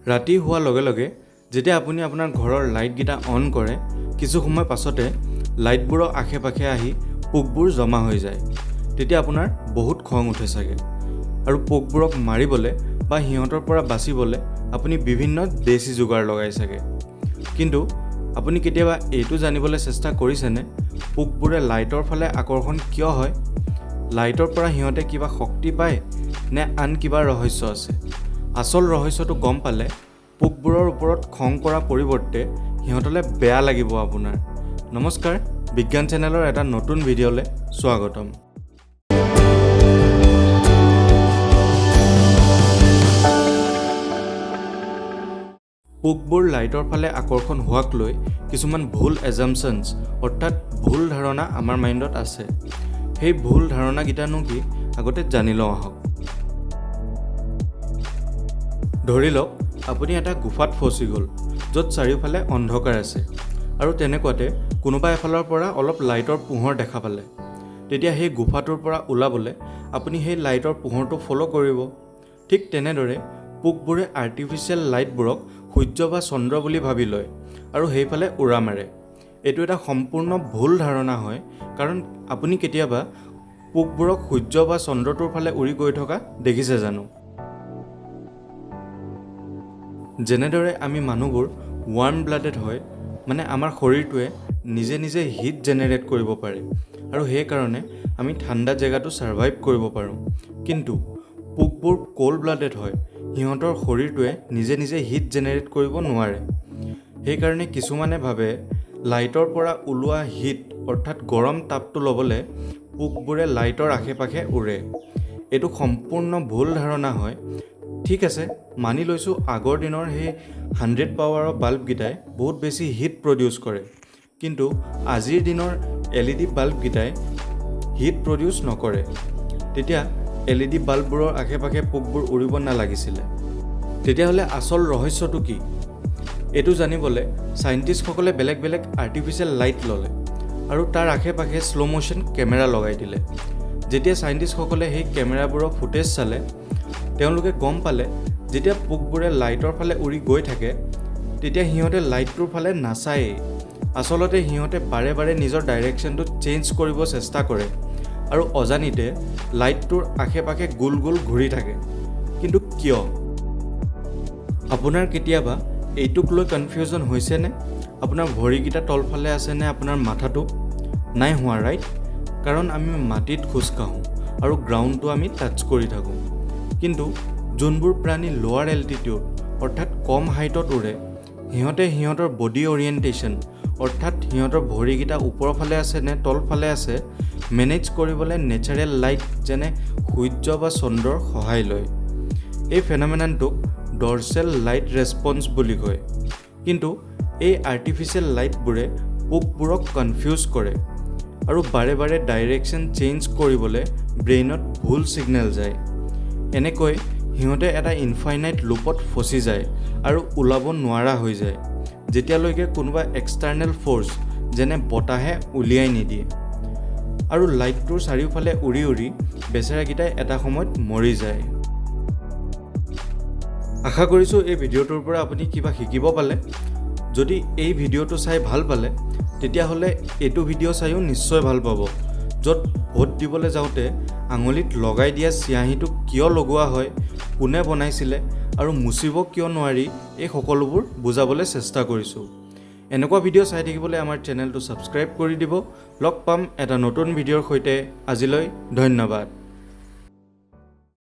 ৰাতি হোৱাৰ লগে লগে যেতিয়া আপুনি আপোনাৰ ঘৰৰ লাইটকেইটা অন কৰে কিছু সময় পাছতে লাইটবোৰৰ আশে-পাশে আহি পোকবোৰ জমা হৈ যায় তেতিয়া আপোনাৰ বহুত খং উঠে চাগে আৰু পোকবোৰক মাৰিবলৈ বা হিহঁতৰ পৰা বাচিবলৈ আপুনি বিভিন্ন দেশী যোগাৰ লগাই চাগে কিন্তু আপুনি কেতিয়াবা এইটো জানিবলৈ চেষ্টা কৰিছেনে পোকবোৰে লাইটৰ ফালে আকৰ্ষণ কিয় হয় লাইটৰ পৰা হিহঁতে কিবা শক্তি পায় নে আন কিবা ৰহস্য আছে আসল ৰহস্যটো গম পালে পোকবোৰৰ ওপৰত খং কৰা পৰিৱৰ্তে হিহঁতলে বেয়া লাগিব আপোনাৰ নমস্কাৰ বিজ্ঞান চেনেলৰ এটা নতুন ভিডিঅ'লে স্বাগতম পোকবোৰ লাইটৰ ফালে আকৰ্ষণ হোৱাক লৈ কিছুমান ভুল এজাম্পশনছ অৰ্থাৎ ভুল ধাৰণা আমাৰ মাইণ্ডত আছে সেই ভুল ধাৰণাকেইটানো কি আগতে জানি লওঁ আহক ধৰি লওক আপুনি এটা গুফাত ফচি গ'ল য'ত চাৰিওফালে অন্ধকাৰ আছে আৰু তেনেকুৱাতে কোনোবা এফালৰ পৰা অলপ লাইটৰ পোহৰ দেখা পালে তেতিয়া সেই গুফাটোৰ পৰা ওলাবলৈ আপুনি সেই লাইটৰ পোহৰটো ফ'ল' কৰিব ঠিক তেনেদৰে পোকবোৰে আৰ্টিফিচিয়েল লাইটবোৰক সূৰ্য বা চন্দ্ৰ বুলি ভাবি লয় আৰু সেইফালে উৰা মাৰে এইটো এটা সম্পূৰ্ণ ভুল ধাৰণা হয় কাৰণ আপুনি কেতিয়াবা পোকবোৰক সূৰ্য বা চন্দ্ৰটোৰ ফালে উৰি গৈ থকা দেখিছে জানো যেনেদৰে আমি মানুহবোৰ ৱাৰ্ম ব্লাডেড হয় মানে আমাৰ শৰীৰটোৱে নিজে নিজে হিট জেনেৰেট কৰিব পাৰে আৰু সেইকাৰণে আমি ঠাণ্ডা জেগাটো ছাৰ্ভাইভ কৰিব পাৰোঁ কিন্তু পোকবোৰ কোল্ড ব্লাডেড হয় সিহঁতৰ শৰীৰটোৱে নিজে নিজে হিট জেনেৰেট কৰিব নোৱাৰে সেইকাৰণে কিছুমানে ভাবে লাইটৰ পৰা ওলোৱা হিট অৰ্থাৎ গৰম তাপটো ল'বলৈ পোকবোৰে লাইটৰ আশে-পাশে উৰে এইটো সম্পূৰ্ণ ভুল ধাৰণা হয় ঠিক আছে মানি লৈছোঁ আগৰ দিনৰ সেই 100 পাৱাৰৰ বাল্বকেইটাই বহুত বেছি হিট প্ৰডিউচ কৰে কিন্তু আজিৰ দিনৰ LED বাল্বকেইটাই হিট প্ৰডিউচ নকৰে তেতিয়া LED বাল্ববোৰৰ আশে-পাশে পোকবোৰ উৰিব নালাগিছিলে তেতিয়াহ'লে আসল ৰহস্যটো কি এইটো জানিবলৈ সাইণ্টিষ্টসকলে বেলেগ বেলেগ আৰ্টিফিচিয়েল লাইট ল'লে আৰু তাৰ আশে-পাশে স্লো মোশ্যন কেমেৰা লগাই দিলে যেতিয়া সাইণ্টিষ্টসকলে সেই কেমেৰাবোৰৰ ফুটেজ চালে তেওঁলোকে গম পালে যেতিয়া পোকবোৰে লাইটৰ ফালে উৰি গৈ থাকে তেতিয়া সিহঁতে লাইটটোৰ ফালে নাচায়েই আচলতে সিহঁতে বাৰে বাৰে নিজৰ ডাইৰেকশ্যনটো চেঞ্জ কৰিব চেষ্টা কৰে আৰু অজানিতে লাইটটোৰ আশে-পাশে গোল গোল ঘূৰি থাকে কিন্তু কিয় আপোনাৰ কেতিয়াবা এইটোক লৈ কনফিউজন হৈছেনে আপোনাৰ ভৰিকেইটা তলফালে আছেনে আপোনাৰ মাথাটো নাই হোৱা ৰাইট কাৰণ আমি মাটিত খোজ কাঢ়োঁ আৰু গ্ৰাউণ্ডটো আমি টাচ কৰি থাকোঁ কিন্তু যোনবোৰ প্ৰাণী লোৱাৰ এল্টিটিউড অৰ্থাৎ কম হাইটত উৰে সিহঁতে সিহঁতৰ বডি অৰিয়েণ্টেশ্যন অৰ্থাৎ সিহঁতৰ ভৰিকেইটা ওপৰৰ ফালে আছে নে তলফালে আছে মেনেজ কৰিবলৈ নেচাৰেল লাইট যেনে সূৰ্য বা চন্দ্ৰৰ সহায় লয় এই ফেন'মেননটোক ডৰ্চেল লাইট ৰেছপন্স বুলি কয় কিন্তু এই আৰ্টিফিচিয়েল লাইটবোৰে পোকবোৰক কনফিউজ কৰে আৰু বাৰে বাৰে ডাইৰেকশ্যন চেঞ্জ কৰিবলৈ ব্ৰেইনত ভুল ছিগনেল যায় এনেকৈ সিহঁতে এটা ইনফাইনাইট লুপত ফচি যায় আৰু ওলাব নোৱাৰা হৈ যায় যেতিয়ালৈকে কোনোবা এক্সটাৰ্নেল ফ'ৰ্চ যেনে বতাহে উলিয়াই নিদিয়ে আৰু লাইটটোৰ চাৰিওফালে উৰি উৰি বেচেৰাকেইটাই এটা সময়ত মৰি যায় আশা কৰিছোঁ এই ভিডিঅ'টোৰ পৰা আপুনি কিবা শিকিব পালে যদি এই ভিডিঅ'টো চাই ভাল পালে তেতিয়াহ'লে এইটো ভিডিঅ' চাইও নিশ্চয় ভাল পাব য'ত ভোট দিবলৈ যাওঁতে আঙুলিত লগাই দিয়া চিয়াহীটো কিয় লগোৱা হয় কোনে বনাইছিলে আৰু মুচিব কিয় নোৱাৰি এই সকলোবোৰ বুজাবলৈ চেষ্টা কৰিছোঁ এনেকুৱা ভিডিঅ' চাই থাকিবলৈ আমাৰ চেনেলটো ছাবস্ক্ৰাইব কৰি দিব লগ পাম এটা নতুন ভিডিঅ'ৰ সৈতে আজিলৈ ধন্যবাদ